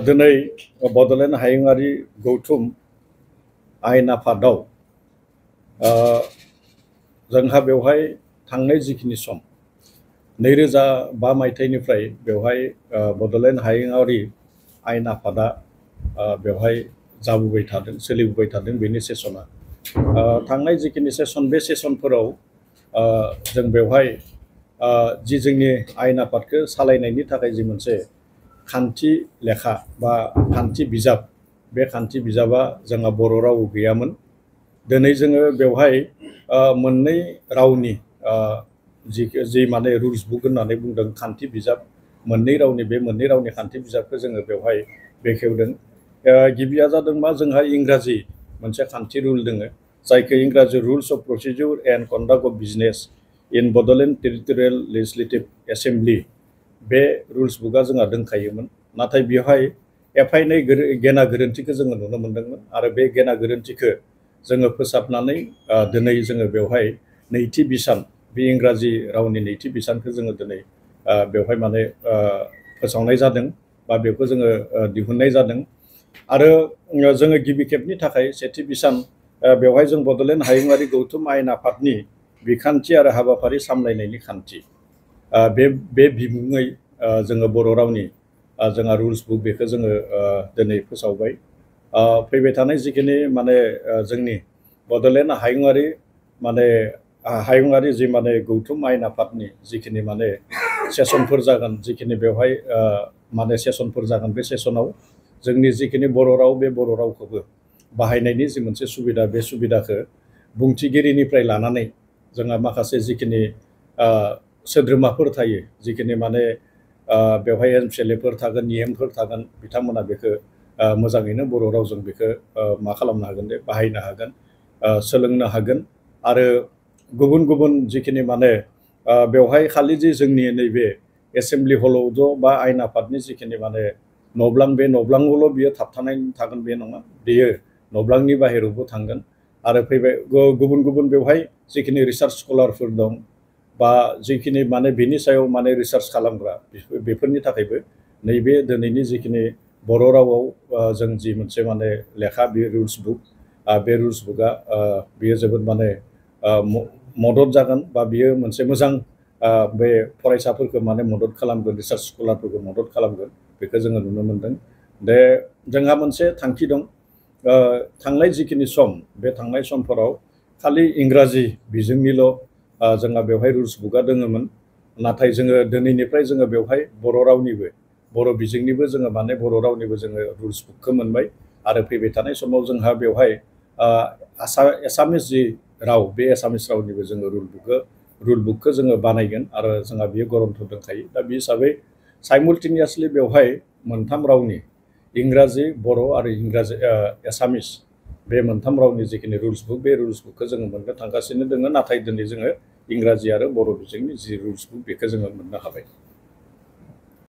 दिनै बड'लेण्ड हायुङारि गौथुम आयेन आफादाव जोंहा बेवहाय थांनाय जिखिनि सम 2005 मायथाइनिफ्राय बेवहाय बड'लेण्ड हायुङारि आयेन आफादा बेवहाय जाबोबाय थादों, सोलिबोबाय थादों बेनि सेसना। थांनाय जिखिनि सेसन बे सेसनफोराव जों बेवहाय जि जोंनि आयेन आफादखौ सालायनायनि थाखाय जि मोनसे खान्थि लेखा बा खान्थि बिजाब, बे खान्थि बिजाबा जोंहा बर' राव गैयामोन। दिनै जोङो बेवहाय मोननै रावनि जि माने रुल्स बुक होननानै बुंदों खान्थि बिजाब, मोननै रावनि बे मोननै रावनि खान्थि बिजाबखौ जोङो बेवहाय बेखेवदों। गिबिया जादों मा, जोंहा इंराजि मोनसे खान्थि रुल दोङो, जायखौ इंराजि rules of procedure and conduct of business in Bodoland territorial legislative assembly, बे रुल्स बुकआ जोंहा दंखायोमोन। नाथाय बेवहाय एफा एनै गेना गोरोन्थिखौ जोङो नुनो मोन्दोंमोन आरो बे गेना गोरोन्थिखौ जोङो फोसाबनानै दिनै जोङो बेवहाय नैथि बिसान, बे इंराजि रावनि नैथि बिसानखौ जोङो दिनै बेवहाय माने फोसावनाय जादों बा बेखौ जोङो दिहुननाय जादों। आरो जोङो गिबि खेबनि थाखाय सेथि बिसान बेवहाय जों बड'लेण्ड हायुङारि गौथुम आयेन आफादनि बिखान्थि आरो हाबाफारि सामलायनायनि खान्थि, बे बिमुङै जोङो बर' रावनि जोंहा रुल्स बुक बेखौ जोङो दिनै फोसावबाय। फैबाय थानाय जिखिनि माने जोंनि बड'लेण्ड हायुङारि जि माने गौथुम आयेन आफादनि जिखिनि माने सेसनफोर जागोन, जिखिनि बेवहाय माने सेसनफोर जागोन, बे सेसनाव जोंनि जिखिनि बर' राव, बे बर' रावखौबो बाहायनायनि जि मोनसे सुबिदा, बे सुबिदाखौ बुंथिगिरिनिफ्राय लानानै जोंहा माखासे जिखिनि सोद्रोमाफोर थायो, जिखिनि माने बेवहाय एमसिएलएफोर थागोन, निएमफोर थागोन, बिथांमोना बेखौ मोजाङैनो बर' रावजों बेखौ मा खालामनो हागोन, बाहायनो हागोन, सोलोंनो हागोन। आरो गुबुन गुबुन जिखिनि माने बेवहाय खालि जि जोंनि नैबे एसेम्बलि हलाव बा आयेन आफादनि जिखिनि माने नब्लां, बे नब्लाङावल' बियो थाबथानाय थागोन बे नङा, बेयो नब्लांनि बाहेरायावबो थांगोन। आरो फैबाय गुबुन गुबुन बेवहाय जिखिनि रिसार्च स्कलारफोर दं बा जिखिनि माने बेनि सायाव माने रिसार्च खालामग्रा, बेफोरनि थाखायबो नैबे दिनैनि जिखिनि बर' रावाव जों जि मोनसे माने लेखा, बे रुल्स बुक, बे रुल्स बुकआ बियो जोबोद माने मदद जागोन बा बियो मोनसे मोजां बे फरायसाफोरखौ माने मदद खालामगोन, रिसार्च स्कलारफोरखौ मदद खालामगोन, बेखौ जोङो नुनो मोन्दों। जोंहा मोनसे थांखि दं, थांनाय जिखिनि सम, बे थांनाय समफोराव खालि इंराजि बिजोंनिल' जोंहा बेवहाय रुल्स बुकआ दङमोन। नाथाय जोङो दिनैनिफ्राय जोङो बेवहाय बर' रावनिबो, बर' बिजोंनिबो जोङो माने बर' रावनिबो जोङो रुल्स बुकखौ मोनबाय। आरो फैबाय थानाय समाव जोंहा बेवहाय एसामिस जि राव, बे एसामिस रावनिबो जोङो रुल बुकखौ जोङो बानायगोन आरो जोंहा बियो गरन्थ दंखायो। दा बे हिसाबै साइमultaneously बेवहाय मोनथाम रावनि, इंराजि, बर' आरो एसामिस, बे मोनथाम रावनि जिखिनि रुल्स बुक, बे रुल्स बुकखौ जोङो मोननो थांगासिनो दङ। नाथाय दिनै जोङो इंराजि आरो बर' बिजोंनि जि रुल्स बुक, बेखौ जोङो मोननो हाबाय।